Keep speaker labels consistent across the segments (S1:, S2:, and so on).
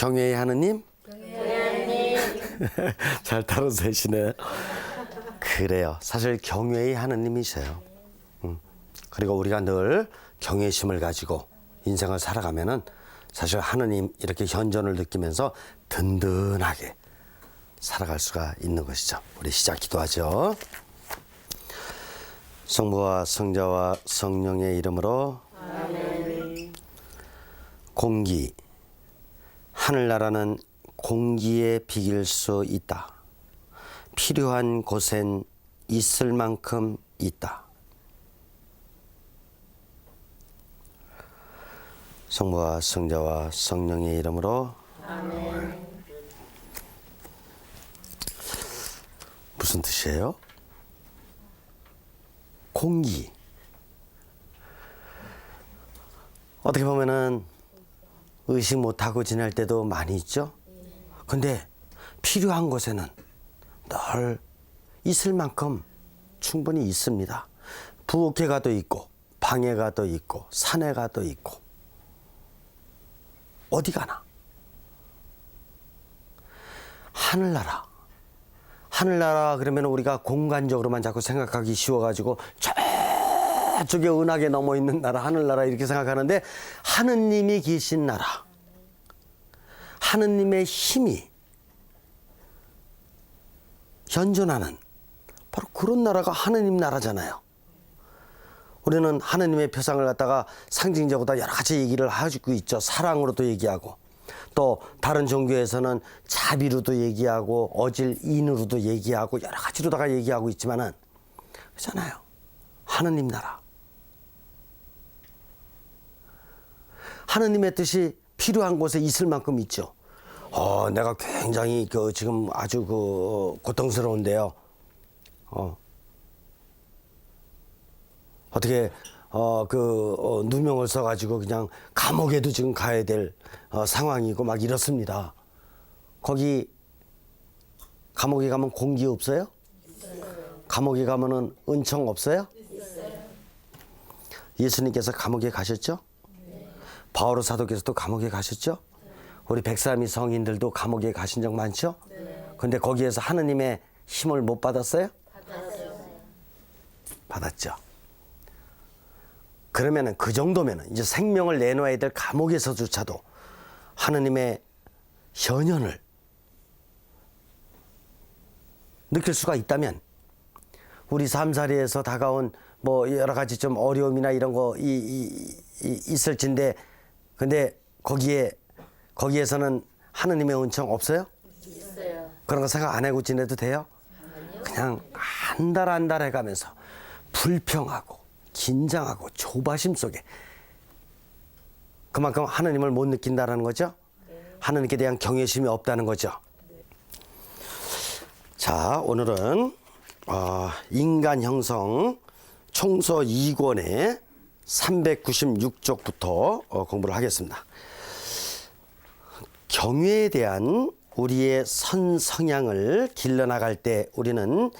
S1: 경외의 하느님?
S2: 경외하느님.
S1: 잘 따라서 하시네. 그래요. 사실 경외의 하느님이세요. 그리고 우리가 늘 경외심을 가지고 인생을 살아가면은 사실 하느님 이렇게 현존을 느끼면서 든든하게 살아갈 수가 있는 것이죠. 우리 시작 기도하죠. 성부와 성자와 성령의 이름으로
S2: 아멘.
S1: 공기, 하늘나라는 공기에 비길 수 있다. 필요한 곳엔 있을 만큼 있다. 성부와 성자와 성령의 이름으로
S2: 아멘.
S1: 무슨 뜻이에요? 공기. 어떻게 보면은 의식 못하고 지낼 때도 많이 있죠? 근데 필요한 곳에는 늘 있을 만큼 충분히 있습니다. 부엌에 가도 있고 방에 가도 있고 산에 가도 있고 어디 가나. 하늘나라. 하늘나라 그러면 우리가 공간적으로만 자꾸 생각하기 쉬워가지고 저쪽에 은하계 넘어 있는 나라 하늘나라 이렇게 생각하는데 하느님이 계신 나라, 하느님의 힘이 현존하는 바로 그런 나라가 하느님 나라잖아요. 우리는 하느님의 표상을 갖다가 상징적으로 여러 가지 얘기를 하고 있죠. 사랑으로도 얘기하고 또 다른 종교에서는 자비로도 얘기하고 어질인으로도 얘기하고 여러 가지로다가 얘기하고 있지만은 그렇잖아요. 하느님 나라. 하느님의 뜻이 필요한 곳에 있을 만큼 있죠. 내가 굉장히 지금 아주 고통스러운데요. 어떻게 누명을 써가지고 그냥 감옥에도 지금 가야 될 상황이고 막 이렇습니다. 거기 감옥에 가면 공기 없어요?
S2: 있어요.
S1: 감옥에 가면은 은총 없어요?
S2: 있어요.
S1: 예수님께서 감옥에 가셨죠?
S2: 네.
S1: 바오로 사도께서도 감옥에 가셨죠? 우리 백삼이 성인들도 감옥에 가신 적 많죠?
S2: 네.
S1: 근데 거기에서 하느님의 힘을 못 받았어요?
S2: 받았어요.
S1: 받았죠. 그러면은 그 정도면은 이제 생명을 내놓아야 될 감옥에서조차도 하느님의 현현을 느낄 수가 있다면 우리 삶살이에서 다가온 뭐 여러 가지 좀 어려움이나 이런 거 있을진데 근데 거기에서는 하느님의 은총 없어요?
S2: 있어요.
S1: 그런 거 생각 안 하고 지내도 돼요?
S2: 아니요.
S1: 그냥 한 달 한 달 해가면서 불평하고 긴장하고 조바심 속에 그만큼 하느님을 못 느낀다는 거죠. 하느님께 대한 경외심이 없다는 거죠. 자, 오늘은 인간 형성 총서 2권의 396쪽부터 공부를 하겠습니다. 경외에 대한 우리의 선성향을 길러나갈 때 우리는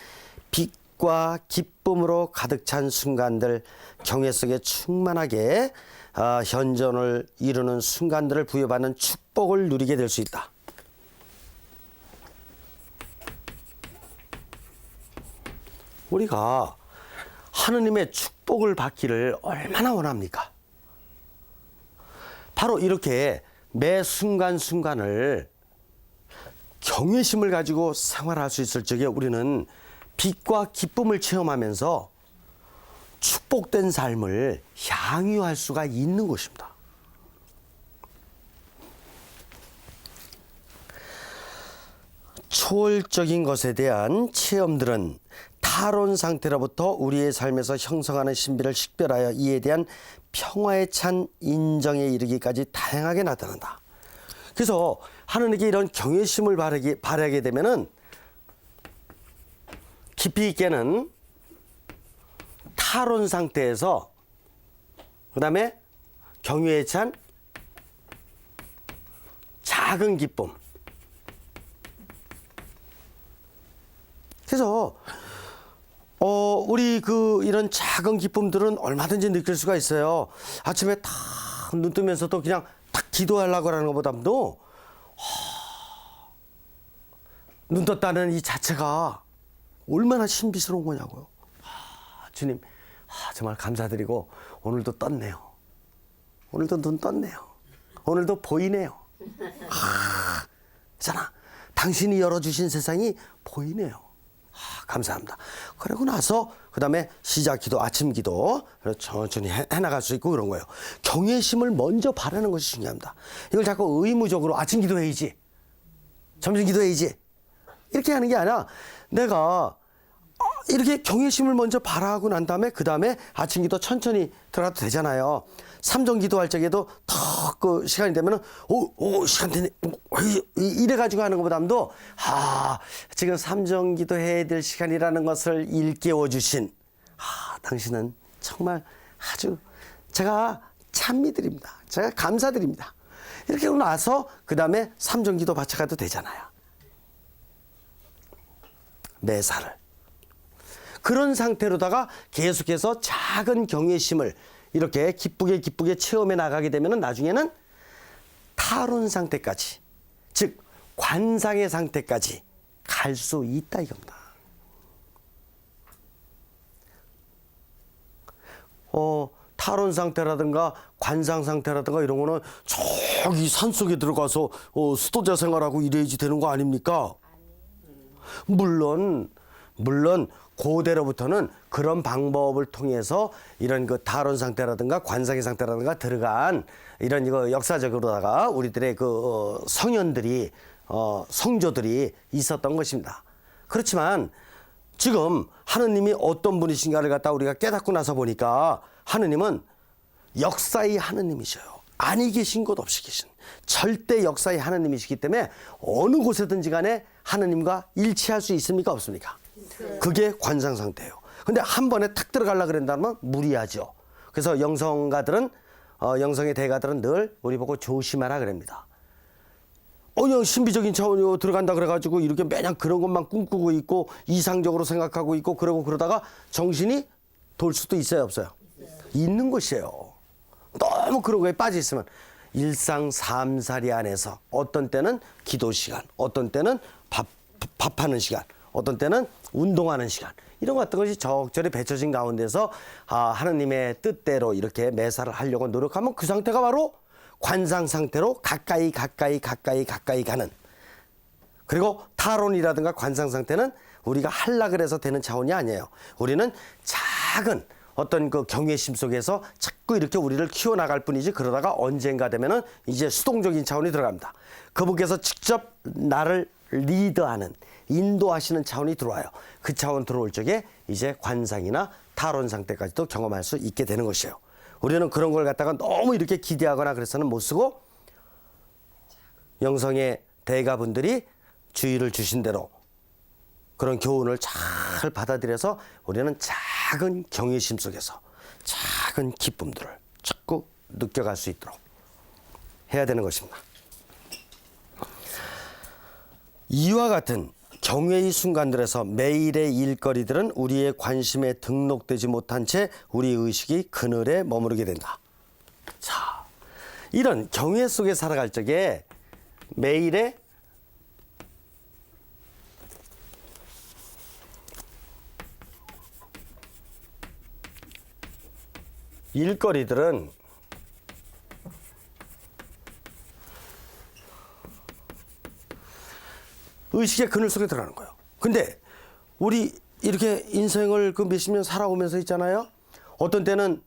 S1: 빛과 기쁨으로 가득 찬 순간들, 경외 속에 충만하게 현존을 이루는 순간들을 부여받는 축복을 누리게 될 수 있다. 우리가 하느님의 축복을 받기를 얼마나 원합니까? 바로 이렇게 매 순간순간을 경외심을 가지고 생활할 수 있을 적에 우리는 빛과 기쁨을 체험하면서 축복된 삶을 향유할 수가 있는 것입니다. 초월적인 것에 대한 체험들은 타론 상태로부터 우리의 삶에서 형성하는 신비를 식별하여 이에 대한 평화에 찬 인정에 이르기까지 다양하게 나타난다. 그래서 하느님께 이런 경외심을 바라게 되면은 깊이 있게는 타론 상태에서 그다음에 경외에 찬 작은 기쁨. 그래서 우리 이런 작은 기쁨들은 얼마든지 느낄 수가 있어요. 아침에 탁 눈 뜨면서도 그냥 딱 기도하려고 하는 것보다도 눈 떴다는 이 자체가 얼마나 신비스러운 거냐고요. 주님, 정말 감사드리고 오늘도 떴네요. 오늘도 눈 떴네요. 오늘도 보이네요. 잖아. 당신이 열어주신 세상이 보이네요. 감사합니다. 그러고 나서 그다음에 시작 기도, 아침 기도 천천히 해나갈 수 있고 그런 거예요. 경외심을 먼저 바라는 것이 중요합니다. 이걸 자꾸 의무적으로 아침 기도해야지, 점심 기도해야지 이렇게 하는 게 아니라 내가 이렇게 경외심을 먼저 바라고 난 다음에 그 다음에 아침 기도 천천히 들어가도 되잖아요. 삼정 기도할 적에도 턱 그 시간이 되면은 시간 되네 이래 가지고 하는 것보다도 지금 삼정 기도해야 될 시간이라는 것을 일깨워 주신 당신은 정말 아주 제가 찬미드립니다. 제가 감사드립니다. 이렇게 하고 나서 그 다음에 삼정 기도 바쳐가도 되잖아요. 매사를 그런 상태로다가 계속해서 작은 경외심을 이렇게 기쁘게 체험해 나가게 되면 나중에는 타론 상태까지, 즉 관상의 상태까지 갈 수 있다 이겁니다. 타론 상태라든가 관상 상태라든가 이런 거는 저기 산속에 들어가서 수도자 생활하고 이래야지 되는 거 아닙니까? 물론 고대로부터는 그런 방법을 통해서 이런 그 타론 상태라든가 관상의 상태라든가 들어간 이런 이거 역사적으로다가 우리들의 그 성현들이 성조들이 있었던 것입니다. 그렇지만 지금 하느님이 어떤 분이신가를 갖다 우리가 깨닫고 나서 보니까 하느님은 역사의 하느님이셔요. 아니 계신 곳 없이 계신 절대 역사의 하느님이시기 때문에 어느 곳에든지 간에 하느님과 일치할 수 있습니까 없습니까? 그게 관상 상태예요. 근데 한 번에 탁 들어가려고 그런다면 무리하죠. 그래서 영성가들은 영성의 대가들은 늘 우리 보고 조심하라 그럽니다. 그냥 신비적인 차원으로 들어간다 그래가지고 이렇게 매년 그런 것만 꿈꾸고 있고 이상적으로 생각하고 있고 그러다가 정신이 돌 수도 있어요 없어요? 있는 것이에요. 너무 그런 거에 빠져 있으면 일상 삶살이 안에서 어떤 때는 기도 시간, 어떤 때는 밥하는 시간, 어떤 때는 운동하는 시간 이런 것 같은 것이 적절히 배쳐진 가운데서 하느님의 뜻대로 이렇게 매사를 하려고 노력하면 그 상태가 바로 관상 상태로 가까이 가는, 그리고 타론이라든가 관상 상태는 우리가 하려고 해서 되는 차원이 아니에요. 우리는 작은 어떤 그 경외심 속에서 자꾸 이렇게 우리를 키워나갈 뿐이지 그러다가 언젠가 되면은 이제 수동적인 차원이 들어갑니다. 그분께서 직접 나를 리드하는, 인도하시는 차원이 들어와요. 그 차원 들어올 적에 이제 관상이나 타론 상태까지도 경험할 수 있게 되는 것이에요. 우리는 그런 걸 갖다가 너무 이렇게 기대하거나 그래서는 못 쓰고 영성의 대가분들이 주의를 주신 대로 그런 교훈을 잘 받아들여서 우리는 작은 경외심 속에서 작은 기쁨들을 자꾸 느껴갈 수 있도록 해야 되는 것입니다. 이와 같은 경외의 순간들에서 매일의 일거리들은 우리의 관심에 등록되지 못한 채 우리 의식이 그늘에 머무르게 된다. 자, 이런 경외 속에 살아갈 적에 매일의 일거리들은 의식의 그늘 속에 들어가는 거예요. 근데 우리 이렇게 인생을 그 몇십 년 살아오면서 있잖아요. 어떤 때는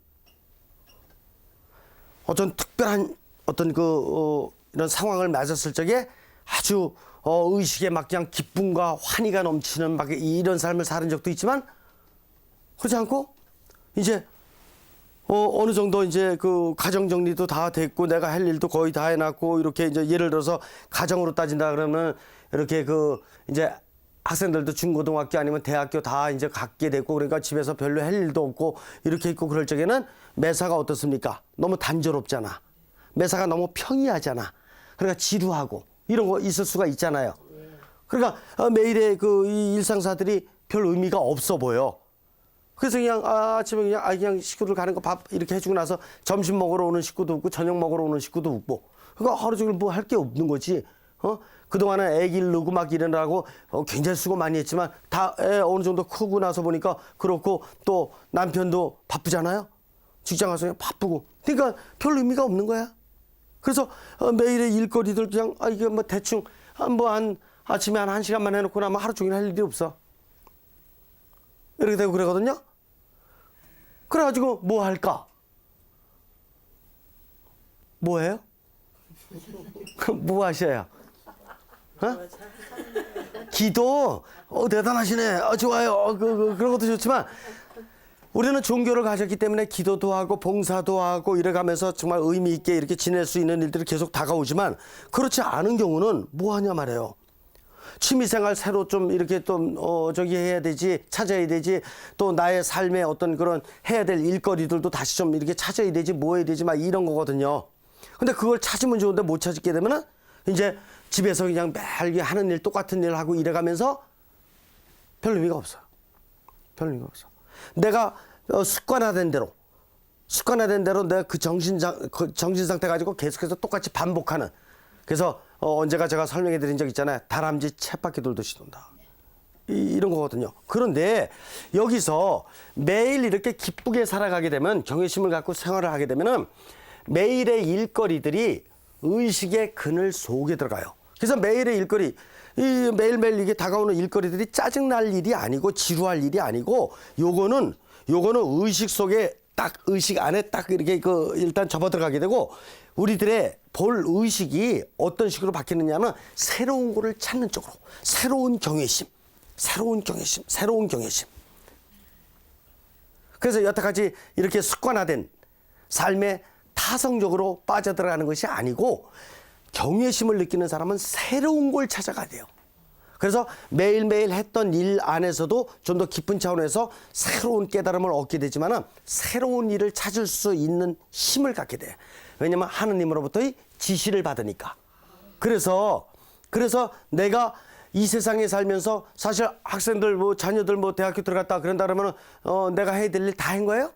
S1: 어떤 특별한 어떤 이런 상황을 맞았을 적에 아주 의식에 막 그냥 기쁨과 환희가 넘치는 막 이런 삶을 사는 적도 있지만 그렇지 않고 이제 어느 정도 이제 그 가정 정리도 다 됐고 내가 할 일도 거의 다 해놨고 이렇게 이제 예를 들어서 가정으로 따진다 그러면 이렇게 이제 학생들도 중고등학교 아니면 대학교 다 이제 갖게 됐고 그러니까 집에서 별로 할 일도 없고 이렇게 있고 그럴 적에는 매사가 어떻습니까? 너무 단조롭잖아. 매사가 너무 평이하잖아. 그러니까 지루하고 이런 거 있을 수가 있잖아요. 그러니까 매일의 이 일상사들이 별 의미가 없어 보여. 그래서 그냥 아침에 그냥 식구들 가는 거 밥 이렇게 해주고 나서 점심 먹으러 오는 식구도 없고 저녁 먹으러 오는 식구도 없고 그러니까 하루 종일 뭐 할 게 없는 거지. 그동안은 애 기르고 막 이러느라고 굉장히 수고 많이 했지만 다 애 어느 정도 크고 나서 보니까 그렇고 또 남편도 바쁘잖아요. 직장 가서 그냥 바쁘고. 그러니까 별 의미가 없는 거야. 그래서 매일의 일거리들 그냥 이게 뭐 대충 한 아침에 한 1시간만 해놓고 나면 하루 종일 할 일이 없어. 이렇게 되고 그러거든요. 그래가지고 뭐 할까? 뭐 해요? 뭐 하셔요? 기도? 대단하시네. 좋아요. 그런 것도 좋지만 우리는 종교를 가졌기 때문에 기도도 하고 봉사도 하고 이래가면서 정말 의미 있게 이렇게 지낼 수 있는 일들이 계속 다가오지만 그렇지 않은 경우는 뭐 하냐 말이에요. 취미생활 새로 좀 이렇게 또 저기 해야 되지, 찾아야 되지, 또 나의 삶의 어떤 그런 해야 될 일거리들도 다시 좀 이렇게 찾아야 되지, 뭐 해야 되지 막 이런 거거든요. 근데 그걸 찾으면 좋은데 못 찾게 되면은 이제 집에서 그냥 매일 하는 일 똑같은 일 하고 이래가면서 별 의미가 없어요. 별 의미가 없어. 내가 습관화된 대로 내가 그 정신 상태 가지고 계속해서 똑같이 반복하는. 그래서 언제가 제가 설명해 드린 적 있잖아요. 다람쥐 쳇바퀴 돌듯이 돈다. 이런 거거든요. 그런데 여기서 매일 이렇게 기쁘게 살아가게 되면 경외심을 갖고 생활을 하게 되면은 매일의 일거리들이 의식의 그늘 속에 들어가요. 그래서 매일의 일거리, 매일매일 이게 다가오는 일거리들이 짜증날 일이 아니고 지루할 일이 아니고 요거는 의식 속에 딱 의식 안에 딱 이렇게 일단 접어 들어가게 되고 우리들의 볼 의식이 어떤 식으로 바뀌느냐면 새로운 거를 찾는 쪽으로 새로운 경외심. 그래서 여태까지 이렇게 습관화된 삶에 타성적으로 빠져들어가는 것이 아니고 경외심을 느끼는 사람은 새로운 걸 찾아가야 돼요. 그래서 매일매일 했던 일 안에서도 좀 더 깊은 차원에서 새로운 깨달음을 얻게 되지만은 새로운 일을 찾을 수 있는 힘을 갖게 돼. 왜냐면 하느님으로부터의 지시를 받으니까. 그래서 내가 이 세상에 살면서 사실 학생들 뭐 자녀들 뭐 대학교 들어갔다 그런다 그러면은 내가 해야 될 일 다 한 거예요?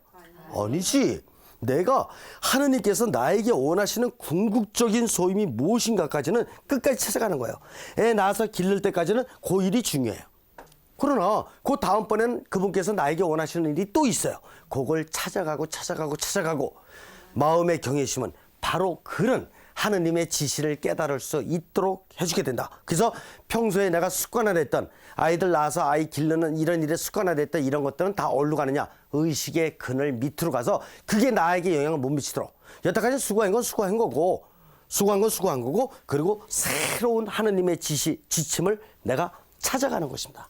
S1: 아니지. 내가 하느님께서 나에게 원하시는 궁극적인 소임이 무엇인가까지는 끝까지 찾아가는 거예요. 애 낳아서 기를 때까지는 그 일이 중요해요. 그러나 그 다음번에는 그분께서 나에게 원하시는 일이 또 있어요. 그걸 찾아가고 마음의 경외심은 바로 그런 하느님의 지시를 깨달을 수 있도록 해주게 된다. 그래서 평소에 내가 습관화됐던 아이들 낳아서 아이 기르는 이런 일에 습관화됐던 이런 것들은 다 어디로 가느냐? 의식의 그늘 밑으로 가서 그게 나에게 영향을 못 미치도록. 여태까지 수고한 건 수고한 거고 그리고 새로운 하느님의 지침을 내가 찾아가는 것입니다.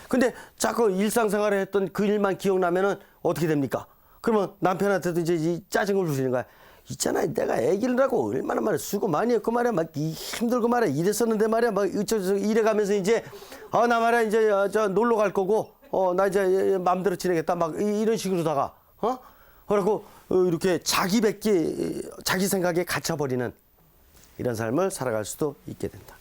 S1: 근데 자꾸 일상생활에 했던 그 일만 기억나면은 어떻게 됩니까? 그러면 남편한테도 이제 이 짜증을 부리는 거야. 있잖아, 내가 애기라고 얼마나 말이야 수고 많이 했고 말이야 막 힘들고 말이야 이랬었는데 말이야 막 이래가면서 이제 나 말이야 이제 저 놀러 갈 거고 나 이제 마음대로 지내겠다 막 이런 식으로다가 그래갖고 이렇게 자기 생각에 갇혀버리는 이런 삶을 살아갈 수도 있게 된다.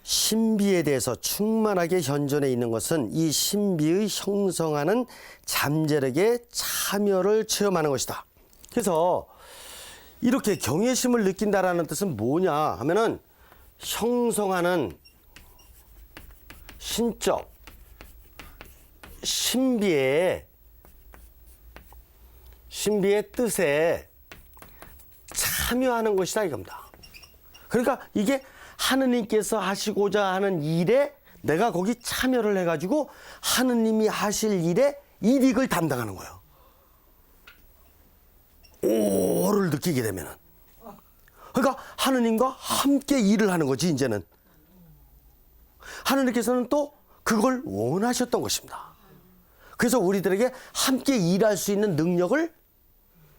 S1: 신비에 대해서 충만하게 현존해 있는 것은 이 신비의 형성하는 잠재력에 참여를 체험하는 것이다. 그래서 이렇게 경외심을 느낀다라는 뜻은 뭐냐 하면은 형성하는 신적 신비의 뜻에 참여하는 것이다 이겁니다. 그러니까 이게 하느님께서 하시고자 하는 일에 내가 거기 참여를 해가지고 하느님이 하실 일에 이익을 담당하는 거예요. 오를 느끼게 되면은. 그러니까 하느님과 함께 일을 하는 거지 이제는. 하느님께서는 또 그걸 원하셨던 것입니다. 그래서 우리들에게 함께 일할 수 있는 능력을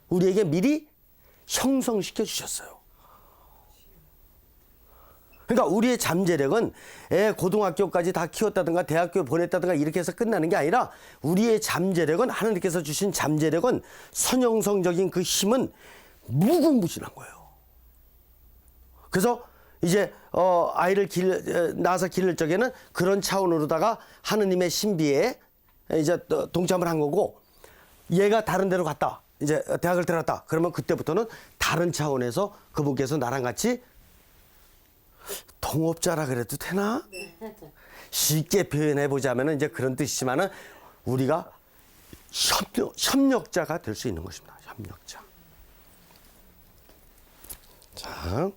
S1: 우리에게 미리 형성시켜 주셨어요. 그러니까 우리의 잠재력은 애 고등학교까지 다 키웠다든가 대학교에 보냈다든가 이렇게 해서 끝나는 게 아니라 우리의 잠재력은 하나님께서 주신 잠재력은 선형성적인 그 힘은 무궁무진한 거예요. 그래서 이제 아이를 낳아서 기를 적에는 그런 차원으로다가 하느님의 신비에 이제 동참을 한 거고 얘가 다른 데로 갔다. 이제 대학을 들어갔다. 그러면 그때부터는 다른 차원에서 그분께서 나랑 같이 동업자라 그래도 되나? 쉽게 표현해 보자면은 이제 그런 뜻이지만은 우리가 협력자가 될 수 있는 것입니다. 협력자. 자.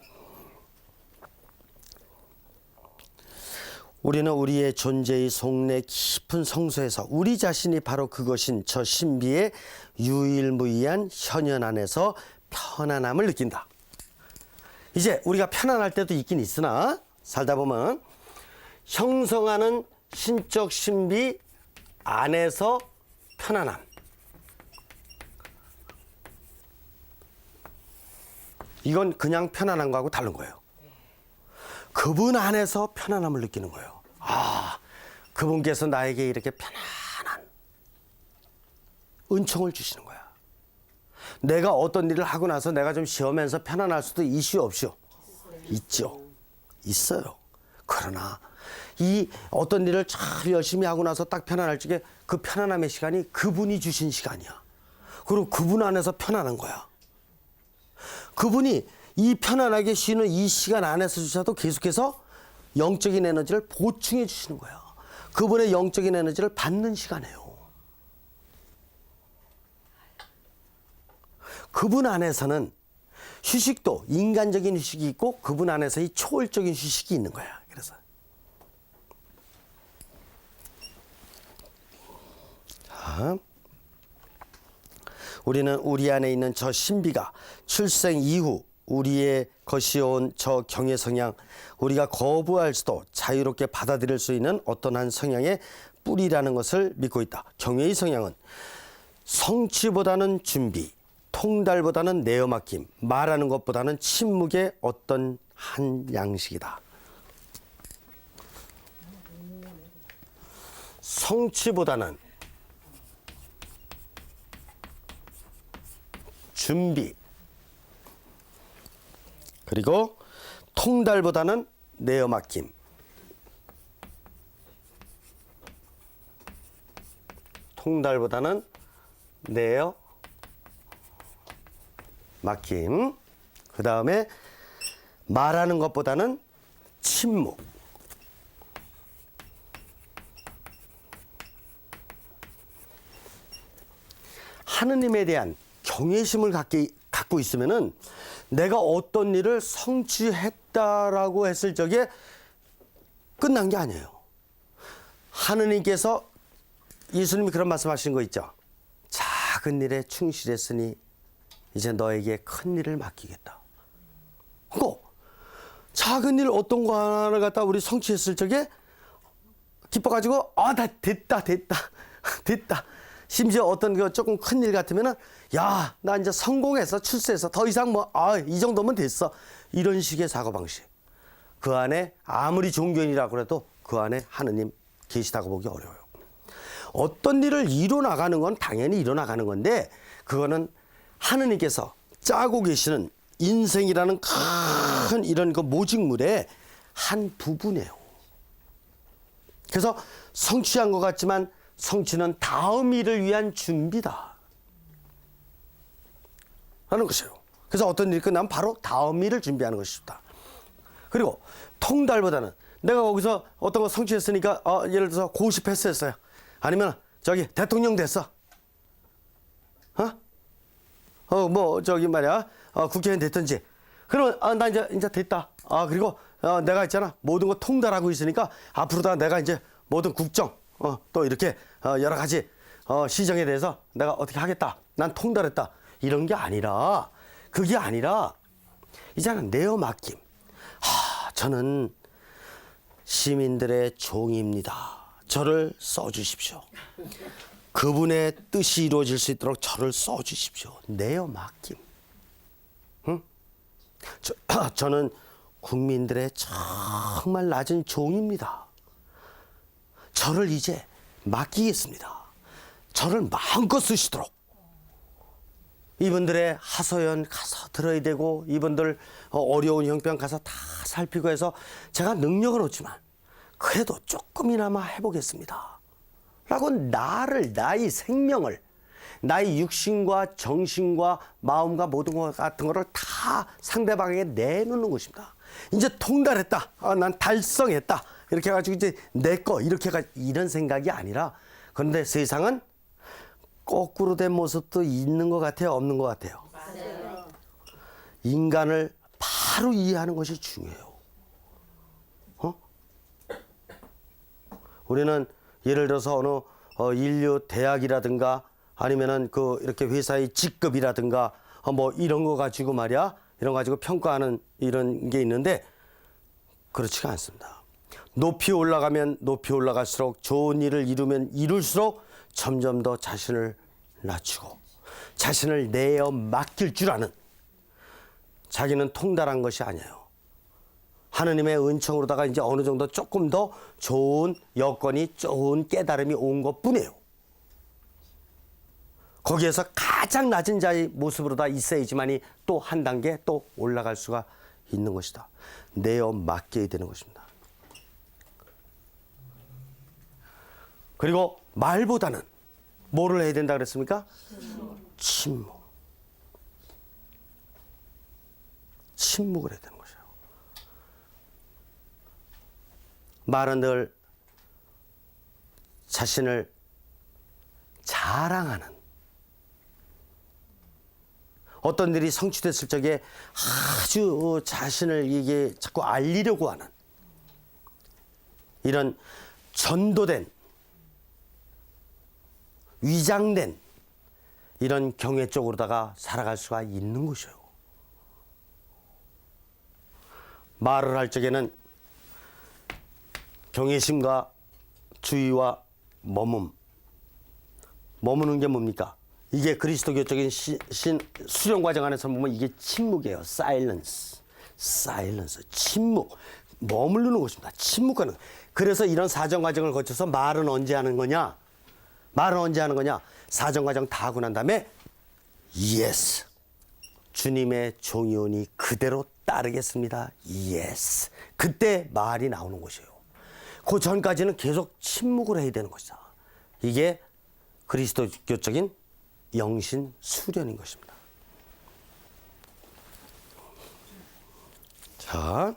S1: 우리는 우리의 존재의 속내 깊은 성소에서 우리 자신이 바로 그것인 저 신비의 유일무이한 현현 안에서 편안함을 느낀다. 이제 우리가 편안할 때도 있긴 있으나 살다 보면 형성하는 신적 신비 안에서 편안함. 이건 그냥 편안한 거하고 다른 거예요. 그분 안에서 편안함을 느끼는 거예요. 아, 그분께서 나에게 이렇게 편안한 은총을 주시는 거야. 내가 어떤 일을 하고 나서 내가 좀 쉬면서 편안할 수도 있슈 없슈? 있죠. 있어요. 그러나 이 어떤 일을 참 열심히 하고 나서 딱 편안할 적에 그 편안함의 시간이 그분이 주신 시간이야. 그리고 그분 안에서 편안한 거야. 그분이 이 편안하게 쉬는 이 시간 안에서조차도 계속해서 영적인 에너지를 보충해 주시는 거예요. 그분의 영적인 에너지를 받는 시간이에요. 그분 안에서는 휴식도 인간적인 휴식이 있고 그분 안에서 이 초월적인 휴식이 있는 거야. 그래서 자, 우리는 우리 안에 있는 저 신비가 출생 이후 우리의 것이온 저 경의 성향, 우리가 거부할 수도 자유롭게 받아들일 수 있는 어떤 한 성향의 뿌리라는 것을 믿고 있다. 경의 성향은 성취보다는 준비, 통달보다는 내어 맡김, 말하는 것보다는 침묵의 어떤 한 양식이다. 성취보다는 준비, 그리고 통달보다는 내어 맡김. 통달보다는 내어 맡김. 그 다음에 말하는 것보다는 침묵. 하느님에 대한 경외심을 갖고 있으면은 내가 어떤 일을 성취했다라고 했을 적에 끝난 게 아니에요. 하느님께서 예수님이 그런 말씀하신 거 있죠. 작은 일에 충실했으니 이제 너에게 큰 일을 맡기겠다. 그거 작은 일 어떤 거 하나를 갖다 우리 성취했을 적에 기뻐가지고 나 됐다. 심지어 어떤 그 조금 큰 일 같으면은 야, 나 이제 성공해서 출세해서 더 이상 이 정도면 됐어. 이런 식의 사고방식. 그 안에 아무리 종교인이라고 해도 그 안에 하느님 계시다고 보기 어려워요. 어떤 일을 이뤄나가는 건 당연히 이뤄나가는 건데 그거는 하느님께서 짜고 계시는 인생이라는 큰 이런 그 모직물의 한 부분이에요. 그래서 성취한 것 같지만 성취는 다음 일을 위한 준비다. 라는 것이에요. 그래서 어떤 일이 끝나면 바로 다음 일을 준비하는 것이다. 그리고 통달보다는 내가 거기서 어떤 거 성취했으니까 예를 들어서 고시 패스했어요. 아니면 저기 대통령 됐어. 국회의원 됐든지. 그러면 나 이제 됐다. 그리고 내가 있잖아. 모든 거 통달하고 있으니까 앞으로 내가 이제 모든 국정 또 이렇게 여러 가지 시정에 대해서 내가 어떻게 하겠다. 난 통달했다. 이런 게 아니라 그게 아니라 이제는 내어 맡김. 저는 시민들의 종입니다. 저를 써주십시오. 그분의 뜻이 이루어질 수 있도록 저를 써주십시오. 내어 맡김. 응? 저는 국민들의 정말 낮은 종입니다. 저를 이제 맡기겠습니다. 저를 마음껏 쓰시도록. 이분들의 하소연 가서 들어야 되고 이분들 어려운 형편 가서 다 살피고 해서 제가 능력은 없지만 그래도 조금이나마 해보겠습니다. 라고 나의 생명을 나의 육신과 정신과 마음과 모든 것 같은 거를 다 상대방에게 내놓는 것입니다. 이제 통달했다. 난 달성했다. 이렇게 해가지고 이제 내 거 이렇게 해가지고 이런 생각이 아니라, 그런데 세상은 거꾸로 된 모습도 있는 것 같아요, 없는 것 같아요.
S2: 맞아요.
S1: 인간을 바로 이해하는 것이 중요해요. 우리는 예를 들어서 어느 인류 대학이라든가 아니면은 그 이렇게 회사의 직급이라든가 뭐 이런 거 가지고 말이야, 이런 거 가지고 평가하는 이런 게 있는데 그렇지가 않습니다. 높이 올라가면 높이 올라갈수록, 좋은 일을 이루면 이룰수록 점점 더 자신을 낮추고 자신을 내어 맡길 줄 아는, 자기는 통달한 것이 아니에요. 하느님의 은총으로다가 이제 어느 정도 조금 더 좋은 여건이, 좋은 깨달음이 온 것 뿐이에요. 거기에서 가장 낮은 자의 모습으로 다 있어야지만이 또 한 단계 또 올라갈 수가 있는 것이다. 내어 맡겨야 되는 것입니다. 그리고 말보다는 뭐를 해야 된다 그랬습니까? 침묵. 침묵을 해야 되는 것이에요. 말은 늘 자신을 자랑하는, 어떤 일이 성취됐을 적에 아주 자신을 이게 자꾸 알리려고 하는 이런 전도된, 위장된 이런 경외 쪽으로다가 살아갈 수가 있는 것이에요. 말을 할 적에는 경외심과 주의와 머무는 게 뭡니까? 이게 그리스도교적인 수련 과정 안에서 보면 이게 침묵이에요. silence. 침묵. 머무르는 것입니다. 침묵하는. 그래서 이런 사정 과정을 거쳐서 말은 언제 하는 거냐? 사정 과정 다 하고 난 다음에 yes. 주님의 종이오니 그대로 따르겠습니다. yes. 그때 말이 나오는 것이에요. 그 전까지는 계속 침묵을 해야 되는 것이다. 이게 그리스도교적인 영신 수련인 것입니다. 자,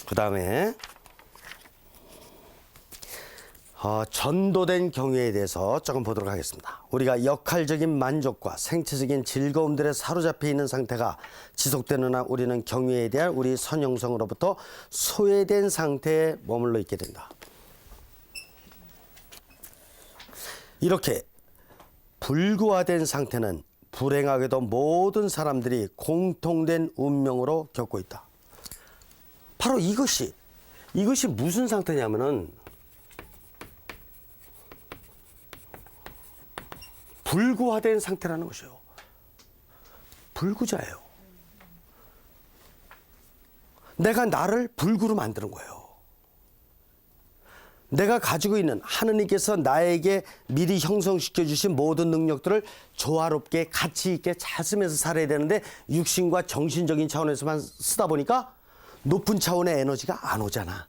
S1: 그 다음에 전도된 경외에 대해서 조금 보도록 하겠습니다. 우리가 역할적인 만족과 생체적인 즐거움들에 사로잡혀 있는 상태가 지속되는 한 우리는 경외에 대한 우리 선형성으로부터 소외된 상태에 머물러 있게 된다. 이렇게 불구화된 상태는 불행하게도 모든 사람들이 공통된 운명으로 겪고 있다. 바로 이것이 무슨 상태냐면은 불구화된 상태라는 것이에요. 불구자예요. 내가 나를 불구로 만드는 거예요. 내가 가지고 있는, 하느님께서 나에게 미리 형성시켜 주신 모든 능력들을 조화롭게 가치 있게 잘 쓰면서 살아야 되는데, 육신과 정신적인 차원에서만 쓰다 보니까 높은 차원의 에너지가 안 오잖아.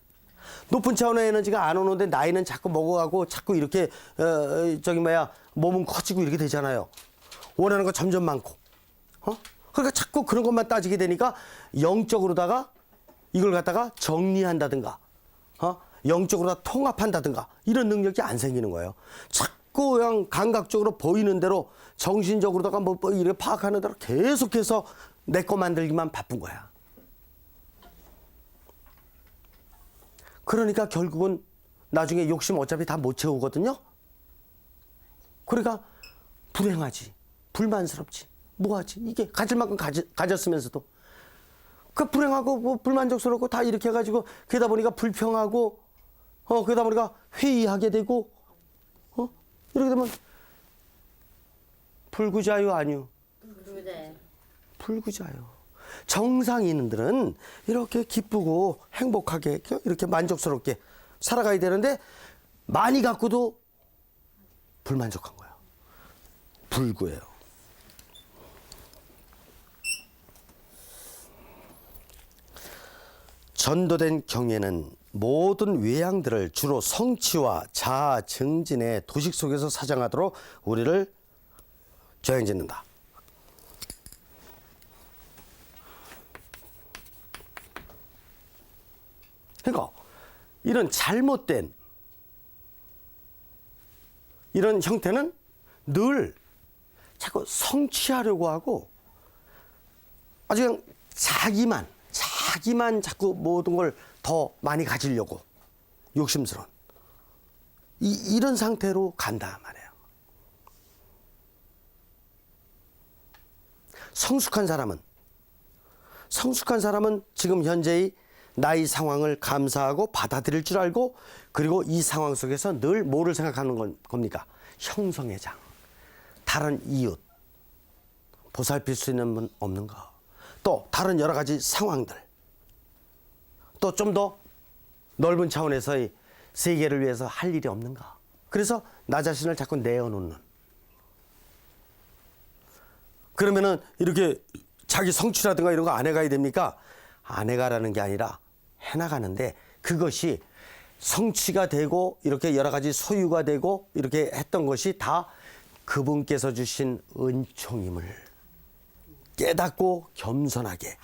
S1: 높은 차원의 에너지가 안 오는데 나이는 자꾸 먹어가고 자꾸 이렇게 몸은 커지고 이렇게 되잖아요. 원하는 거 점점 많고. 그러니까 자꾸 그런 것만 따지게 되니까 영적으로다가 이걸 갖다가 정리한다든가 영적으로 다 통합한다든가 이런 능력이 안 생기는 거예요. 자꾸 그냥 감각적으로 보이는 대로, 정신적으로다가 뭐 이렇게 파악하는 대로 계속해서 내 거 만들기만 바쁜 거야. 그러니까 결국은 나중에 욕심 어차피 다 못 채우거든요. 그러니까 불행하지, 불만스럽지, 뭐하지, 이게 가질 만큼 가졌으면서도 그 불행하고 뭐 불만족스럽고 다 이렇게 해가지고, 그러다 보니까 불평하고 그러다 보니까 회의하게 되고 이렇게 되면 불구자요, 아니요? 불구자요. 정상인들은 이렇게 기쁘고 행복하게 이렇게 만족스럽게 살아가야 되는데, 많이 갖고도 불만족한 거야. 불구예요. 전도된 경외는 모든 외양들을 주로 성취와 자아 증진의 도식 속에서 사장하도록 우리를 조행짓는다. 그러니까 이런 잘못된 이런 형태는 늘 자꾸 성취하려고 하고 아주 그냥 자기만 자꾸 모든 걸 더 많이 가지려고 욕심스러운 이런 상태로 간다 말이에요. 성숙한 사람은 지금 현재의 나의 상황을 감사하고 받아들일 줄 알고 그리고 이 상황 속에서 늘 뭐를 생각하는 겁니까? 형성의 장, 다른 이웃, 보살필 수 있는 분 없는가? 또 다른 여러 가지 상황들, 또 좀 더 넓은 차원에서의 세계를 위해서 할 일이 없는가? 그래서 나 자신을 자꾸 내어놓는. 그러면은 이렇게 자기 성취라든가 이런 거 안 해가야 됩니까? 안 해가라는 게 아니라 해나가는데 그것이 성취가 되고 이렇게 여러 가지 소유가 되고 이렇게 했던 것이 다 그분께서 주신 은총임을 깨닫고 겸손하게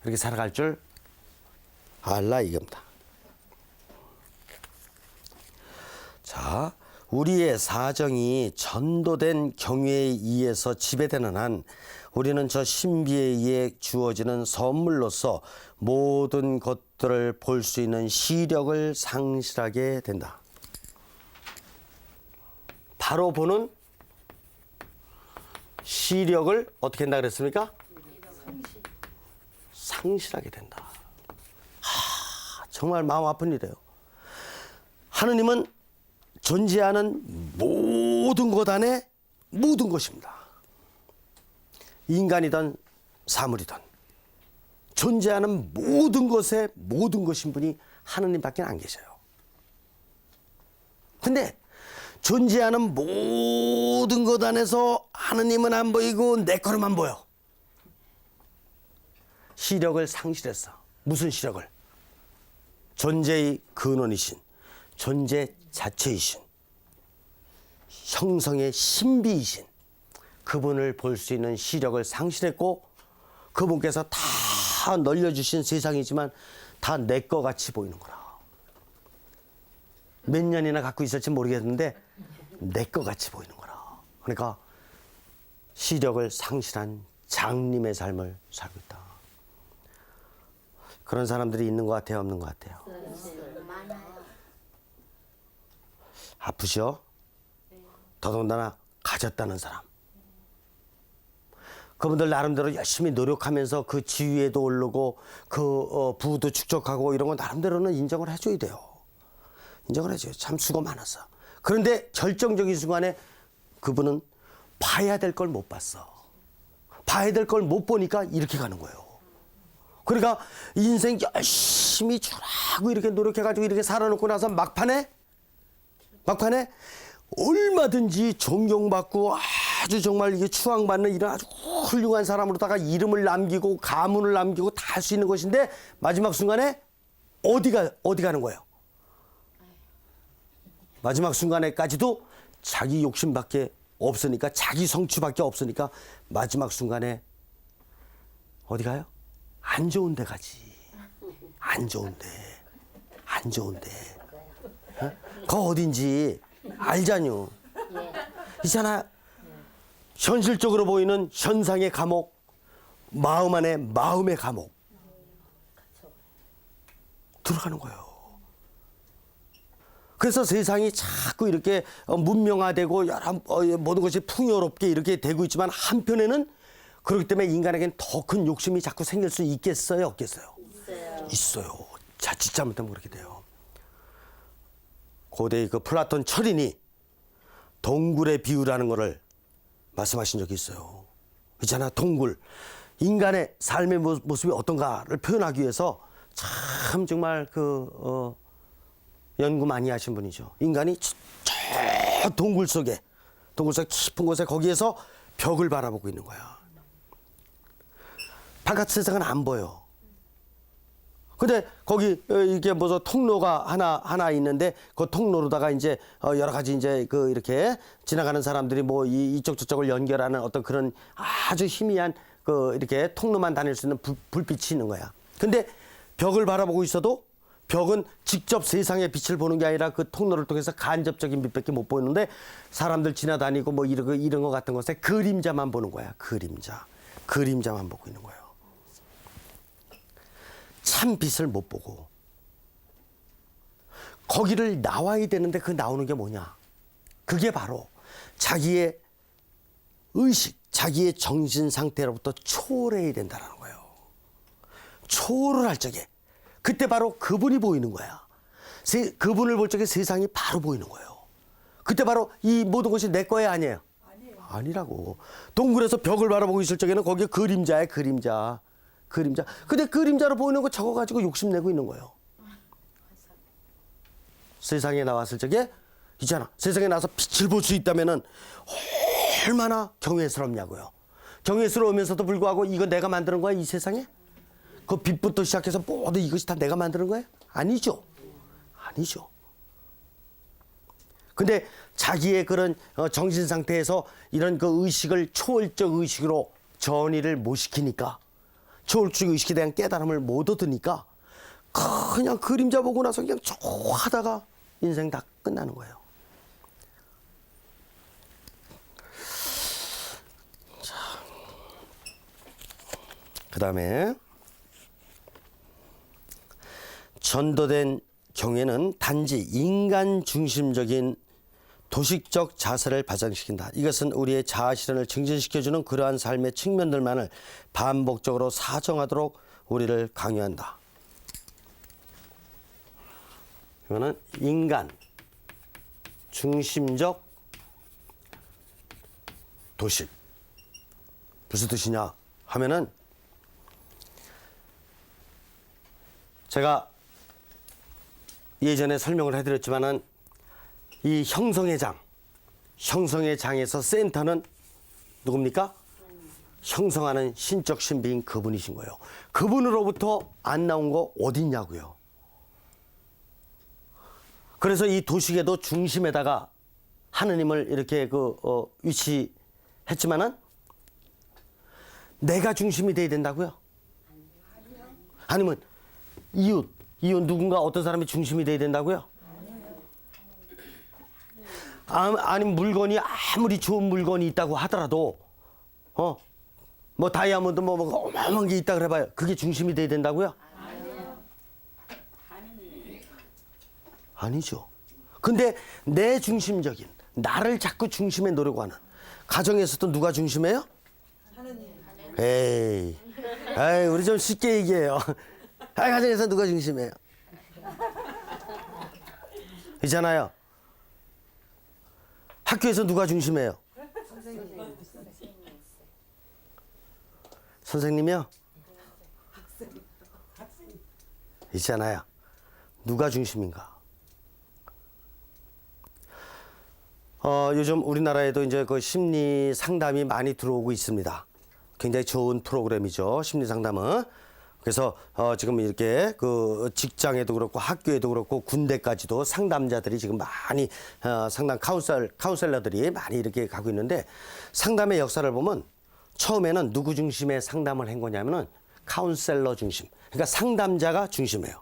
S1: 이렇게 살아갈 줄 알라 이겁니다. 자, 우리의 사정이 전도된 경외에 의해서 지배되는 한 우리는 저 신비에 의해 주어지는 선물로서 모든 것들을 볼 수 있는 시력을 상실하게 된다. 바로 보는 시력을 어떻게 한다 그랬습니까? 상실하게 된다. 정말 마음 아픈 일이에요. 하느님은 존재하는 모든 것 안에 모든 것입니다. 인간이든 사물이든 존재하는 모든 것에 모든 것인 분이 하느님밖에 안 계셔요. 근데 존재하는 모든 것 안에서 하느님은 안 보이고 내 거로만 보여. 시력을 상실했어. 무슨 시력을? 존재의 근원이신, 존재 자체이신, 형성의 신비이신 그분을 볼 수 있는 시력을 상실했고 그분께서 다 널려주신 세상이지만 다 내 거 같이 보이는 거라. 몇 년이나 갖고 있을지 모르겠는데 내 거 같이 보이는 거라. 그러니까 시력을 상실한 장님의 삶을 살고 있다. 그런 사람들이 있는 것 같아요, 없는 것 같아요? 아프죠? 더더군다나 가졌다는 사람. 그분들 나름대로 열심히 노력하면서 그 지위에도 오르고 그 부도 축적하고 이런 거 나름대로는 인정을 해줘야 돼요. 인정을 해줘요. 참 수고 많았어. 그런데 결정적인 순간에 그분은 봐야 될 걸 못 봤어. 봐야 될 걸 못 보니까 이렇게 가는 거예요. 그러니까 인생 열심히 주라고 이렇게 노력해가지고 이렇게 살아놓고 나서 막판에 얼마든지 존경받고 아주 정말 이게 추앙받는 이런 아주 훌륭한 사람으로다가 이름을 남기고 가문을 남기고 다 할 수 있는 것인데 마지막 순간에 어디 가는 거예요? 마지막 순간에까지도 자기 욕심밖에 없으니까 자기 성취밖에 없으니까 마지막 순간에 어디 가요? 안 좋은 데 가지. 안 좋은 데. 어? 거 어딘지 알잖요. 있잖아. 현실적으로 보이는 현상의 감옥, 마음 안에 마음의 감옥. 들어가는 거예요. 그래서 세상이 자꾸 이렇게 문명화되고 여러 모든 것이 풍요롭게 이렇게 되고 있지만 한편에는 그렇기 때문에 인간에겐 더 큰 욕심이 자꾸 생길 수 있겠어요, 없겠어요? 있어요. 자칫 잘못하면 그렇게 돼요. 고대의 그 플라톤 철인이 동굴의 비유라는 거를 말씀하신 적이 있어요. 있잖아, 동굴. 인간의 삶의 모습이 어떤가를 표현하기 위해서 참 정말 연구 많이 하신 분이죠. 인간이 저 동굴 속에 깊은 곳에 거기에서 벽을 바라보고 있는 거야. 바깥 세상은 안 보여. 근데 거기 이게 무슨 통로가 하나 있는데 그 통로로다가 이제 여러 가지 이제 그 이렇게 지나가는 사람들이 뭐 이쪽 저쪽을 연결하는 어떤 그런 아주 희미한 그 이렇게 통로만 다닐 수 있는 불빛이 있는 거야. 근데 벽을 바라보고 있어도 벽은 직접 세상의 빛을 보는 게 아니라 그 통로를 통해서 간접적인 빛밖에 못 보이는데 사람들 지나다니고 뭐 이런 거 같은 것에 그림자만 보는 거야. 그림자만 보고 있는 거예요. 참 빛을 못 보고 거기를 나와야 되는데 그 나오는 게 뭐냐? 그게 바로 자기의 의식, 자기의 정신 상태로부터 초월해야 된다는 거예요. 초월을 할 적에 그때 바로 그분이 보이는 거야. 그분을 볼 적에 세상이 바로 보이는 거예요. 그때 바로 이 모든 것이 내 거야 아니에요? 아니라고. 동굴에서 벽을 바라보고 있을 적에는 거기에 그림자야, 그림자. 근데 그림자로 보이는 거 저거 가지고 욕심내고 있는 거예요. 세상에 나왔을 적에 있잖아. 세상에 나와서 빛을 볼 수 있다면은 얼마나 경외스럽냐고요. 경외스러우면서도 불구하고 이거 내가 만드는 거야 이 세상에? 그 빛부터 시작해서 모두 이것이 다 내가 만드는 거예요? 아니죠. 근데 자기의 그런 정신 상태에서 이런 그 의식을 초월적 의식으로 전이를 못 시키니까 초월적 의식에 대한 깨달음을 못 얻으니까 그냥 그림자 보고 나서 그냥 쭉 하다가 인생 다 끝나는 거예요. 자, 그다음에 전도된 경외는 단지 인간 중심적인 도식적 자세를 발전시킨다. 이것은 우리의 자아 실현을 증진시켜주는 그러한 삶의 측면들만을 반복적으로 사정하도록 우리를 강요한다. 이거는 인간 중심적 도식. 무슨 뜻이냐 하면은 제가 예전에 설명을 해드렸지만은 이 형성의 장에서 센터는 누굽니까? 형성하는 신적 신비인 그분이신 거예요. 그분으로부터 안 나온 거 어딨냐고요. 그래서 이 도식에도 중심에다가 하느님을 이렇게 위치했지만은 내가 중심이 돼야 된다고요? 아니면 이웃 누군가 어떤 사람이 중심이 돼야 된다고요? 아니면 물건이 아무리 좋은 물건이 있다고 하더라도 뭐 다이아몬드 뭐 어마어마한 게 있다 그래봐요. 그게 중심이 돼야 된다고요? 아니죠. 근데 내 중심적인 나를 자꾸 중심에 놓으려고 하는 가정에서도 누가 중심이에요? 에이 우리 좀 쉽게 얘기해요. 가정에서 누가 중심이에요? 있잖아요. 학교에서 누가 중심이에요? 선생님이요? 있잖아요. 누가 중심인가? 요즘 우리나라에도 이제 그 심리 상담이 많이 들어오고 있습니다. 굉장히 좋은 프로그램이죠. 심리 상담은. 그래서 지금 이렇게 그 직장에도 그렇고 학교에도 그렇고 군대까지도 상담자들이 지금 많이 상담 카운셀러들이 많이 이렇게 가고 있는데 상담의 역사를 보면 처음에는 누구 중심의 상담을 한 거냐면은 카운셀러 중심. 그러니까 상담자가 중심이에요.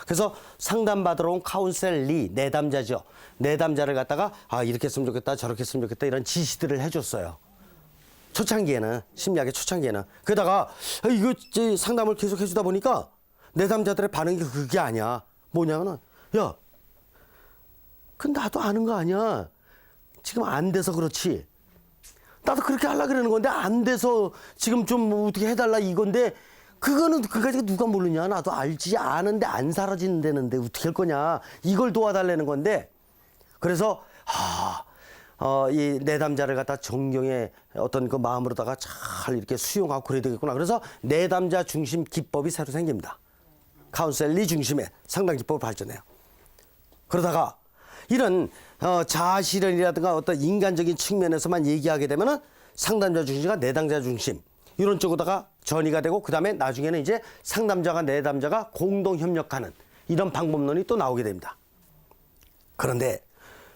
S1: 그래서 상담받으러 온 카운셀리 내담자죠. 내담자를 갖다가 이렇게 했으면 좋겠다 저렇게 했으면 좋겠다 이런 지시들을 해줬어요. 초창기에는 심리학의 초창기에는 그러다가 이거 상담을 계속 해주다 보니까 내담자들의 반응이 그게 아니야. 뭐냐면은 그 나도 아는 거 아니야. 지금 안 돼서 그렇지. 나도 그렇게 하려고 그러는 건데 안 돼서 지금 좀 뭐 어떻게 해달라 이건데 그거는 그까지가 누가 모르냐. 나도 알지. 아는데 안 사라진다는데 어떻게 할 거냐. 이걸 도와달라는 건데 그래서 이 내담자를 갖다 존경의 어떤 그 마음으로다가 잘 이렇게 수용하고 그래야 되겠구나. 그래서 내담자 중심 기법이 새로 생깁니다. 카운셀리 중심의 상담 기법을 발전해요. 그러다가 이런 자아 실현이라든가 어떤 인간적인 측면에서만 얘기하게 되면은 상담자 중심과 내담자 중심 이런 쪽으로다가 전이가 되고 그다음에 나중에는 이제 상담자가 내담자가 공동 협력하는 이런 방법론이 또 나오게 됩니다. 그런데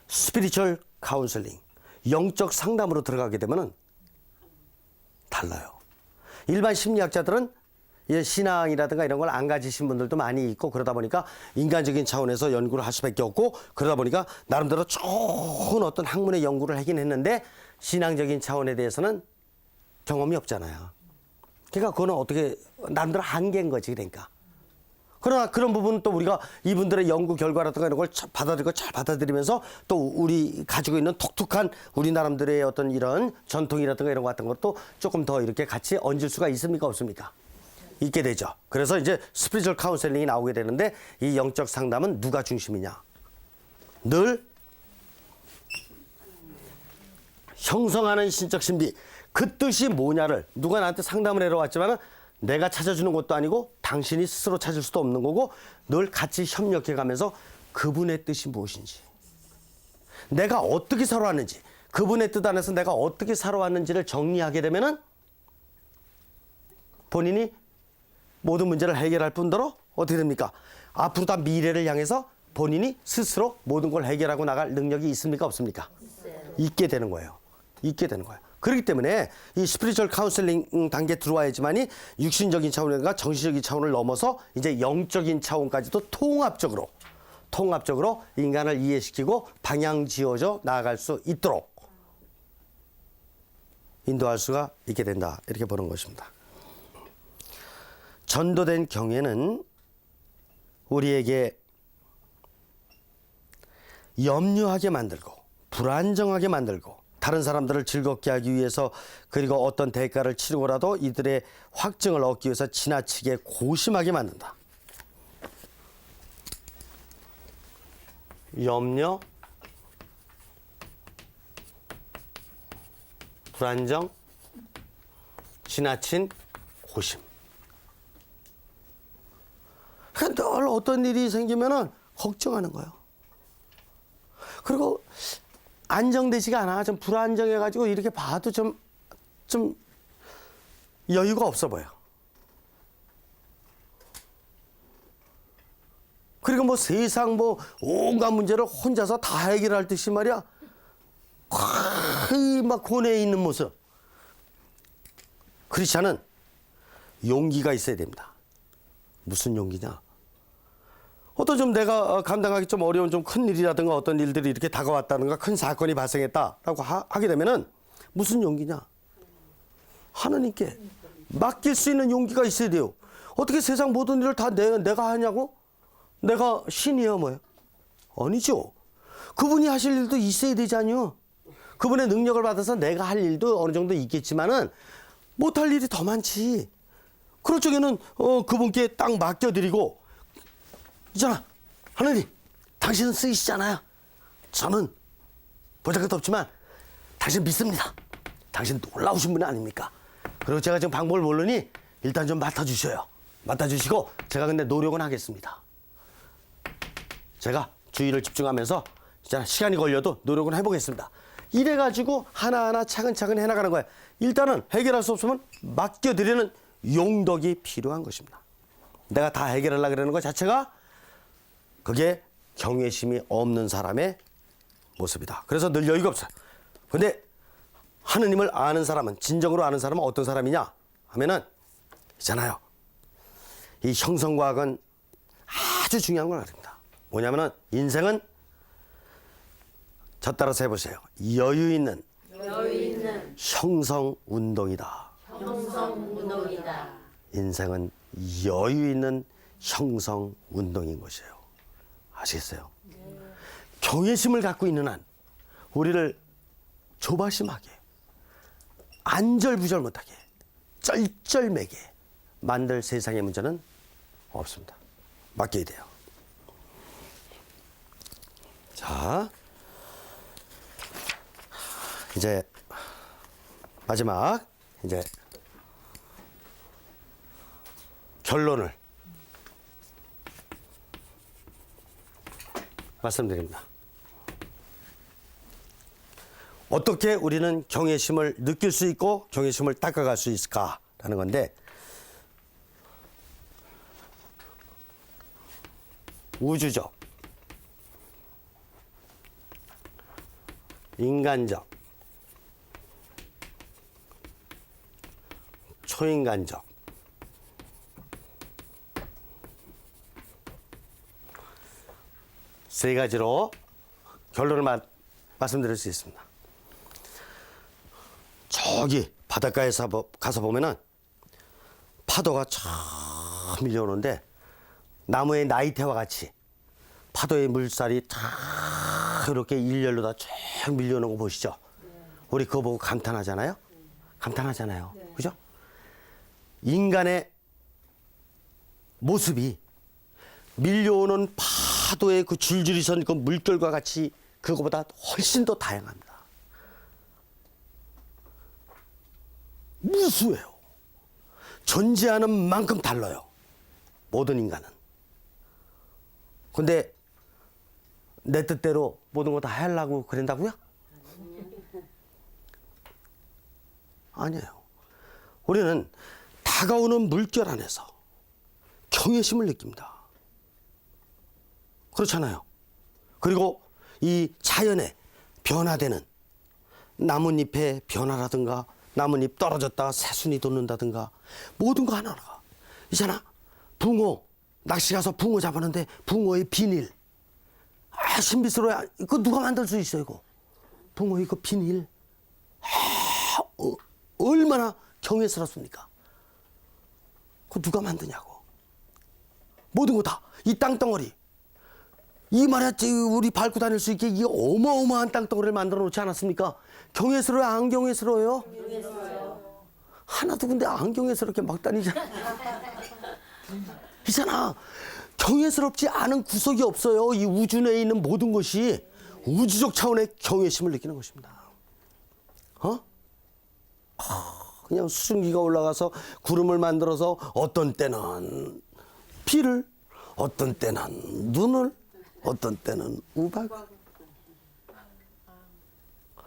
S1: 스피리추얼 카운슬링, 영적 상담으로 들어가게 되면은 달라요. 일반 심리학자들은 신앙이라든가 이런 걸 안 가지신 분들도 많이 있고 그러다 보니까 인간적인 차원에서 연구를 할 수밖에 없고 그러다 보니까 나름대로 좋은 어떤 학문의 연구를 하긴 했는데 신앙적인 차원에 대해서는 경험이 없잖아요. 그러니까 그거는 어떻게 나름대로 한계인 거지 그러니까. 그러나 그런 부분은 또 우리가 이분들의 연구 결과라든가 이런 걸 받아들이고 잘 받아들이면서 또 우리 가지고 있는 독특한 우리 나름대로의 어떤 이런 전통이라든가 이런 것 같은 것도 조금 더 이렇게 같이 얹을 수가 있습니까 없습니까? 있게 되죠. 그래서 이제 스피리추얼 카운셀링이 나오게 되는데 이 영적 상담은 누가 중심이냐? 늘 형성하는 신적 신비 그 뜻이 뭐냐를 누가 나한테 상담을 해러 왔지만은 내가 찾아주는 것도 아니고 당신이 스스로 찾을 수도 없는 거고 늘 같이 협력해 가면서 그분의 뜻이 무엇인지 내가 어떻게 살아왔는지 그분의 뜻 안에서 내가 어떻게 살아왔는지를 정리하게 되면은 본인이 모든 문제를 해결할 뿐더러 어떻게 됩니까? 앞으로 다 미래를 향해서 본인이 스스로 모든 걸 해결하고 나갈 능력이 있습니까 없습니까? 있게 되는 거예요. 있게 되는 거예요. 그렇기 때문에 이 스피리추얼 카운셀링 단계에 들어와야지만이 육신적인 차원과 정신적인 차원을 넘어서 이제 영적인 차원까지도 통합적으로 인간을 이해시키고 방향 지어져 나아갈 수 있도록 인도할 수가 있게 된다. 이렇게 보는 것입니다. 전도된 경외는 우리에게 염려하게 만들고 불안정하게 만들고 다른 사람들을 즐겁게 하기 위해서 그리고 어떤 대가를 치르고라도 이들의 확증을 얻기 위해서 지나치게 고심하게 만든다. 염려, 불안정, 지나친 고심. 그러니까 늘 어떤 일이 생기면은 걱정하는 거예요. 그리고 안정되지가 않아. 좀 불안정해가지고 이렇게 봐도 좀 여유가 없어 보여. 그리고 뭐 세상 뭐 온갖 문제를 혼자서 다 해결할 듯이 말이야. 거의 막 고뇌에 있는 모습. 크리스찬은 용기가 있어야 됩니다. 무슨 용기냐? 어떤 좀 내가 감당하기 좀 어려운 좀 큰 일이라든가 어떤 일들이 이렇게 다가왔다든가 큰 사건이 발생했다라고 하게 되면은 무슨 용기냐? 하나님께 맡길 수 있는 용기가 있어야 돼요. 어떻게 세상 모든 일을 다 내가 하냐고? 내가 신이야 뭐야? 아니죠. 그분이 하실 일도 있어야 되잖아요. 그분의 능력을 받아서 내가 할 일도 어느 정도 있겠지만은 못할 일이 더 많지. 그럴 적에는 그분께 딱 맡겨드리고 있잖아. 하나님, 당신은 쓰이시잖아요. 저는 보잘것도 없지만 당신 믿습니다. 당신 놀라우신 분 아닙니까? 그리고 제가 지금 방법을 모르니 일단 좀 맡아주셔요. 맡아주시고 제가 근데 노력은 하겠습니다. 제가 주의를 집중하면서 있잖아. 시간이 걸려도 노력은 해보겠습니다. 이래가지고 하나하나 차근차근 해나가는 거예요. 일단은 해결할 수 없으면 맡겨드리는 용덕이 필요한 것입니다. 내가 다 해결하려고 그러는 것 자체가 그게 경외심이 없는 사람의 모습이다. 그래서 늘 여유가 없어요. 근데 하느님을 아는 사람은, 진정으로 아는 사람은 어떤 사람이냐 하면은 있잖아요. 이 형성과학은 아주 중요한 걸 아닙니다. 뭐냐면은 인생은 저 따라서 해보세요. 여유 있는 형성 운동이다.
S2: 형성 운동이다.
S1: 인생은 여유 있는 형성 운동인 것이에요. 아시겠어요? 경외심을 갖고 있는 한 우리를 조바심하게 안절부절 못하게 쩔쩔매게 만들 세상의 문제는 없습니다. 맡겨야 돼요. 자, 이제 마지막 이제 결론을 말씀드립니다. 어떻게 우리는 경외심을 느낄 수 있고 경외심을 닦아갈 수 있을까라는 건데 우주적, 인간적, 초인간적. 세 가지로 결론을 말씀드릴 수 있습니다. 저기 바닷가에서 가서 보면은 파도가 쫙 밀려오는데 나무의 나이테와 같이 파도의 물살이 탁 이렇게 일렬로 다 쫙 밀려오는 거 보시죠? 우리 그거 보고 감탄하잖아요? 감탄하잖아요. 그죠? 인간의 모습이 밀려오는 파도의 그 줄줄이 선 그 물결과 같이 그거보다 훨씬 더 다양합니다. 무수해요. 존재하는 만큼 달라요. 모든 인간은. 근데 내 뜻대로 모든 거 다 하려고 그런다고요? 아니에요. 우리는 다가오는 물결 안에서 경외심을 느낍니다. 그렇잖아요. 그리고 이 자연에 변화되는 나뭇잎의 변화라든가 나뭇잎 떨어졌다가 새순이 돋는다든가 모든 거 하나하나가 있잖아. 붕어 낚시 가서 붕어 잡았는데 붕어의 비닐 신비스러워요. 이거 누가 만들 수 있어요? 이거 붕어 이거 비닐 얼마나 경외스럽습니까? 그거 누가 만드냐고. 모든 거 다 이 땅덩어리 이 말했지 우리 밟고 다닐 수 있게 이 어마어마한 땅덩어리를 만들어 놓지 않았습니까? 경외스러워요? 안 경외스러워요?
S2: 경외스러워요.
S1: 하나도 근데 안 경외스럽게 막 다니잖아. 있잖아. 경외스럽지 않은 구석이 없어요. 이 우주 내에 있는 모든 것이 우주적 차원의 경외심을 느끼는 것입니다. 그냥 수증기가 올라가서 구름을 만들어서 어떤 때는 비를, 어떤 때는 눈을, 어떤 때는 우박.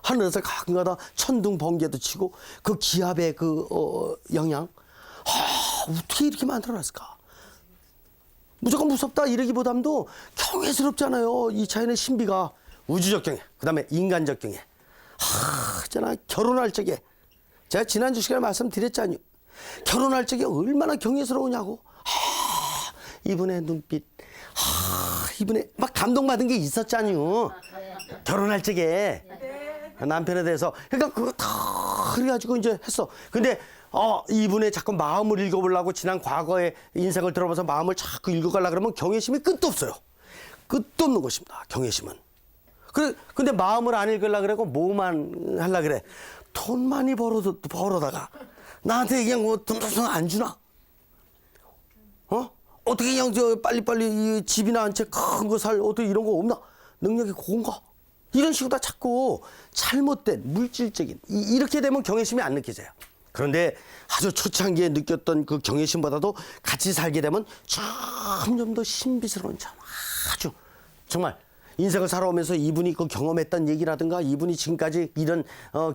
S1: 하늘에서 가끔가다 천둥 번개도 치고 그 기압의 그 영향 어떻게 이렇게 만들어놨을까? 무조건 무섭다 이러기보담도 경외스럽잖아요. 이 자연의 신비가. 우주적 경외, 그 다음에 인간적 경외. 있잖아. 결혼할 적에 제가 지난주 시간에 말씀드렸잖아요. 결혼할 적에 얼마나 경외스러우냐고. 이분의 눈빛, 이분의 막 감동받은 게 있었잖아요. 결혼할 적에 남편에 대해서. 그러니까 그거 다 그래가지고 이제 했어. 근데 이분의 자꾸 마음을 읽어보려고 지난 과거의 인생을 들어봐서 마음을 자꾸 읽어가려고 그러면 경외심이 끝도 없어요. 끝도 없는 것입니다. 경외심은. 근데 마음을 안 읽으려고 그러고 뭐만 하려고 그래. 돈 많이 벌어다가 나한테 그냥 뭐 돈 안 주나? 어떻게 그냥 빨리빨리 이 집이나 한 채 큰 거 살 어떻게 이런 거 없나? 능력이 고운가? 이런 식으로 다 자꾸 잘못된 물질적인 이렇게 되면 경외심이 안 느껴져요. 그런데 아주 초창기에 느꼈던 그 경외심보다도 같이 살게 되면 점점 더 신비스러운 참 아주 정말 인생을 살아오면서 이분이 그 경험했던 얘기라든가 이분이 지금까지 이런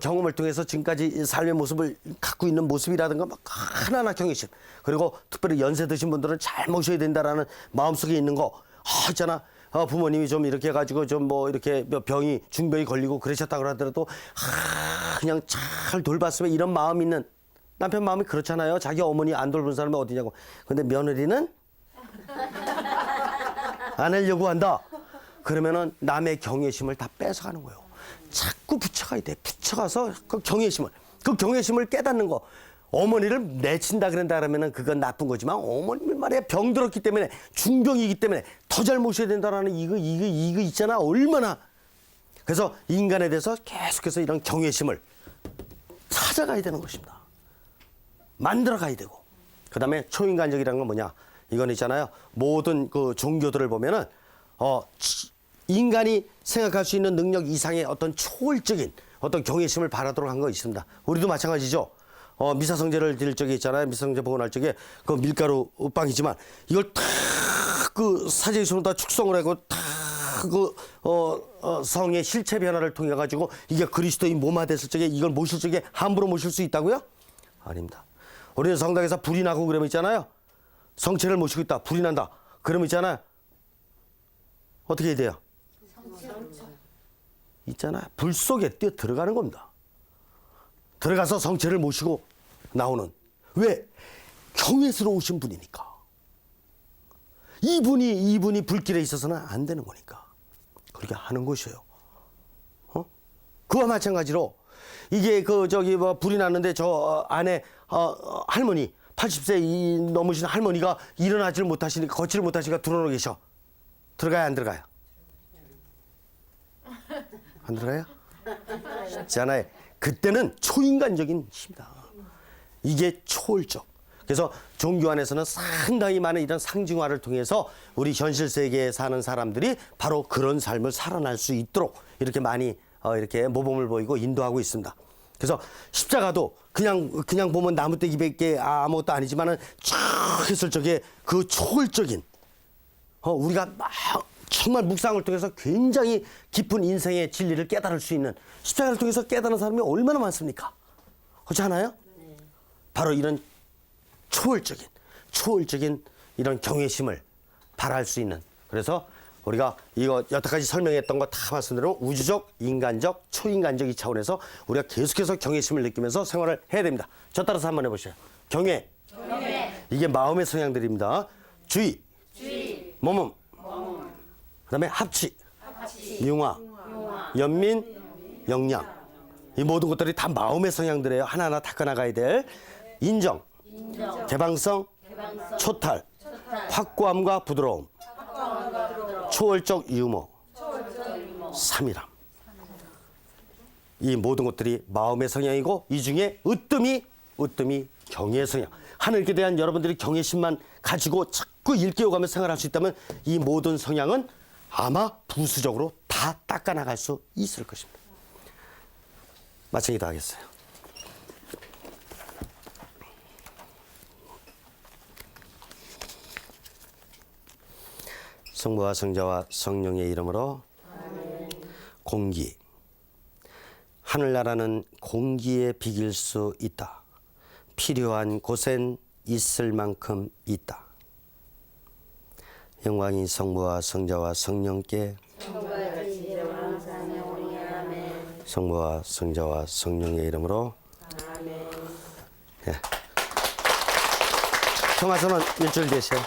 S1: 경험을 통해서 지금까지 삶의 모습을 갖고 있는 모습이라든가 막 하나하나 경외심. 그리고 특별히 연세 드신 분들은 잘 모셔야 된다라는 마음속에 있는 거. 있잖아. 부모님이 좀 이렇게 해가지고 좀 뭐 이렇게 병이 중병이 걸리고 그러셨다고 하더라도 그냥 잘 돌봤으면 이런 마음 있는 남편 마음이 그렇잖아요. 자기 어머니 안 돌본 사람이 어디냐고. 근데 며느리는 안 하려고 한다. 그러면은 남의 경외심을 다 뺏어가는 거예요. 자꾸 붙여가야 돼. 붙여가서 그 경외심을 깨닫는 거. 어머니를 내친다 그런다 그러면은 그건 나쁜 거지만 어머님이 말이야 병 들었기 때문에 중병이기 때문에 더 잘 모셔야 된다라는 이거 있잖아. 얼마나. 그래서 인간에 대해서 계속해서 이런 경외심을 찾아가야 되는 것입니다. 만들어가야 되고. 그 다음에 초인간적이라는 건 뭐냐. 이건 있잖아요. 모든 그 종교들을 보면은 인간이 생각할 수 있는 능력 이상의 어떤 초월적인 어떤 경외심을 바라도록 한 거 있습니다. 우리도 마찬가지죠. 미사성제를 드릴 적에 있잖아요. 미사성제 복원할 적에 그 밀가루 빵이지만 이걸 탁 그 사제수로 다 축성을 하고 탁 그 성의 실체 변화를 통해 가지고 이게 그리스도인 몸화 됐을 적에 이걸 모실 적에 함부로 모실 수 있다고요? 아닙니다. 우리는 성당에서 불이 나고 그러면 있잖아요. 성체를 모시고 있다. 불이 난다. 그러면 있잖아요. 어떻게 해야 돼요? 있잖아. 불 속에 뛰어 들어가는 겁니다. 들어가서 성체를 모시고 나오는. 왜? 경외스러우신 분이니까. 이분이 불길에 있어서는 안 되는 거니까. 그렇게 하는 것이에요. 그와 마찬가지로 이게 불이 났는데 저 안에 할머니 80세 넘으신 할머니가 일어나지를 못하시니까 걷지를 못하시니까 들어오고 계셔. 들어가요 안 들어가요? 안 들어가요? 있잖아요. 그때는 초인간적인 힘이다. 이게 초월적. 그래서 종교 안에서는 상당히 많은 이런 상징화를 통해서 우리 현실 세계에 사는 사람들이 바로 그런 삶을 살아날 수 있도록 이렇게 많이 이렇게 모범을 보이고 인도하고 있습니다. 그래서 십자가도 그냥 보면 나무떼기밖에 아무것도 아니지만은 쭉 했을 적에 그 초월적인 우리가 막 정말 묵상을 통해서 굉장히 깊은 인생의 진리를 깨달을 수 있는 십자가를 통해서 깨달은 사람이 얼마나 많습니까? 그렇지 않아요? 바로 이런 초월적인 이런 경외심을 발할 수 있는. 그래서 우리가 이거 여태까지 설명했던 거 다 말씀드리면 우주적, 인간적, 초인간적 이 차원에서 우리가 계속해서 경외심을 느끼면서 생활을 해야 됩니다. 저 따라서 한번 해보시죠. 경외. 이게 마음의 성향들입니다. 주의. 몸음. 그다음에 합치. 융화. 연민. 영양. 이 모든 것들이 다 마음의 성향들이에요. 하나하나 닦아나가야 될. 인정. 개방성. 초탈. 확고함과 부드러움. 초월적 유머. 삼일함. 이 모든 것들이 마음의 성향이고 이 중에 으뜸이 경외의 성향. 하늘께 대한 여러분들이 경외심만 가지고 자꾸 일깨워가며 생활할 수 있다면 이 모든 성향은 아마 부수적으로 다 닦아나갈 수 있을 것입니다. 마치기 다 하겠어요. 성부와 성자와 성령의 이름으로 아멘. 공기. 하늘나라는 공기에 비길 수 있다. 필요한 곳엔 있을 만큼 있다. 영광이 성부와 성자와 성령께 성부와 성자와 성령의 이름으로 아멘. 예. 평화선언 일주일 되세요.